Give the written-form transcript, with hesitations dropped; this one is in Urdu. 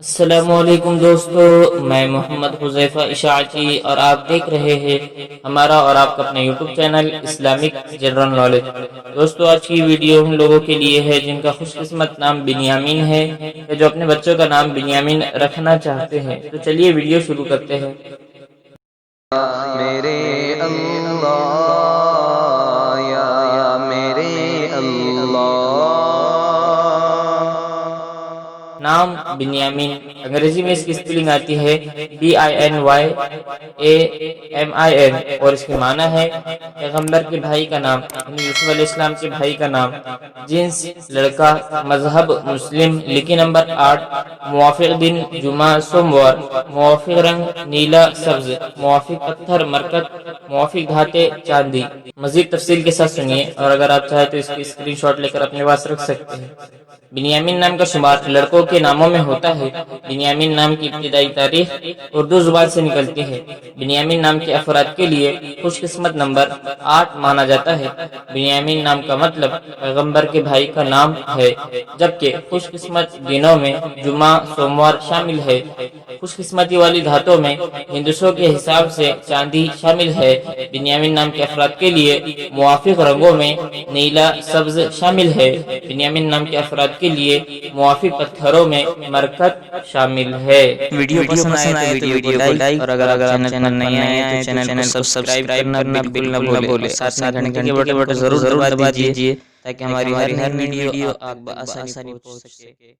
السلام علیکم دوستو، میں محمد حذیفہ اشاعتی اور آپ دیکھ رہے ہیں ہمارا اور آپ کا اپنا YouTube channel Islamic general knowledge. دوستو، آج کی ویڈیو ان لوگوں کے لیے ہے جن کا خوش قسمت نام بنیامین ہے یا جو اپنے بچوں کا نام بنیامین رکھنا چاہتے ہیں۔ تو چلیے ویڈیو شروع کرتے ہیں۔ میرے اللہ یا میرے اللہ۔ نام بنیامین، انگریزی میں اس کی سپیلنگ آتی ہے BINYAMIN اور اس کے معنی ہے پیغمبر کے بھائی کا نام، یعنی یوسف علیہ السلام کے بھائی کا نام۔ جنس لڑکا، مذہب مسلم، لکی نمبر 8، موافق دن جمعہ سوموار، موافق رنگ نیلا سبز، موافق پتھر مرکت، موافق دھاتے چاندی۔ مزید تفصیل کے ساتھ سنیے، اور اگر آپ چاہیں تو اس کی اسکرین شاٹ لے کر اپنے پاس رکھ سکتے ہیں۔ بنیامین نام کا شمار لڑکوں کے ناموں میں ہوتا ہے۔ بنیامین نام کی ابتدائی تاریخ اردو زبان سے نکلتی ہے۔ بنیامین نام کے افراد کے لیے خوش قسمت نمبر 8 مانا جاتا ہے۔ بنیامین نام کا مطلب پیغمبر کے بھائی کا نام ہے، جبکہ خوش قسمت دنوں میں جمعہ سوموار شامل ہے۔ خوش قسمتی والی دھاتوں میں ہندسوں کے حساب سے چاندی شامل ہے۔ بنیامین نام کے افراد کے لیے موافق رنگوں میں نیلا سبز شامل ہے۔ بنیامین نام کے افراد کے لیے موافق پتھروں میں مرکت شامل ہے۔ ویڈیو پسند آئے تو ویڈیو کو لائک، اور اگر آپ چینل پر نئے آئے ہیں تو چینل کو سبسکرائب کرنا بالکل نہ بھولے، ساتھ میں گھنٹی کے بٹن کو ضرور دبا دیجئے تاکہ ہماری ہر نئی ویڈیو آپ تک بآسانی پہنچ سکے۔